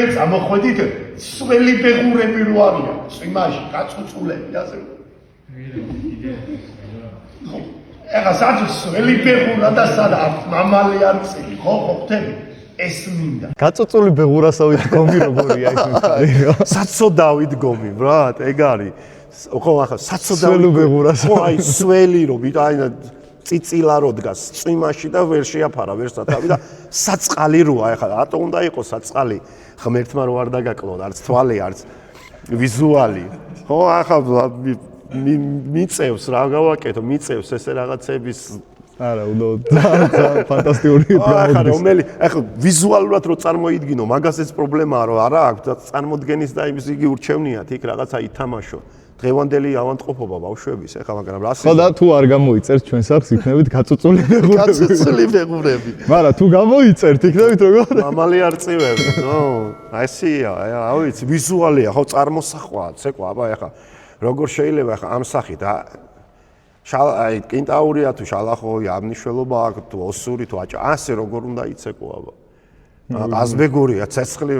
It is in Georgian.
ეს ამოხვედით სველი ბეღურები რო არიან წვიმაში გაწუწულები ასე ეხა საჭირ სველი ბეღურა და სადა მამალი არწილი ხო ხტები ეს მინდა გაწუწული ბეღურასავით გომი როგორია ეს მხარი საცოდავით გომი ბრატ ეგ არის ხო ახლა სველი ბეღურასავით ხო აი სველი რო აი წიწილა რო დგას წვიმაში და ვერ შეაფარა ვერ სათავი და საწყალი როა ეხლა რატო უნდა იყოს საწყალი ღმერთმა რო არ დაგაკლო არც თვალი არც ვიზუალი ხო ახლა მიწევს რა გავაკეთო მიწევს ესე რაღაცების არა უნდა ფანტასტიკური ახლა რომელი ახლა ვიზუალურად რო წარმოიდგინო მაგასაც პრობლემაა რომ არა აქვს წარმოდგენის და იმის იგი ურჩევნიათ იქ რაღაცა ითამაშო დღევანდელი ავანტყოფობა ბავშვების ახლა მაგრამ რა ხო და თუ არ გამოიწერთ ჩვენ სახს იქნებით გაწუწული ბეღურები მაგრამ თუ გამოიწერთ იქნებით როგორ მამალი არწივები ნო ასია აი ვიცი ვიზუალია ხო წარმოსახვა ცეკვა აბა ახლა როგორ შეიძლება ახლა ამ სახით აი კენტაურია თუ შალახოი ამნიშნულობა აქვს თუ ოსური თუ აჭა ასე როგორ უნდა იცეკო აბა აზბეგურია ცეცხლი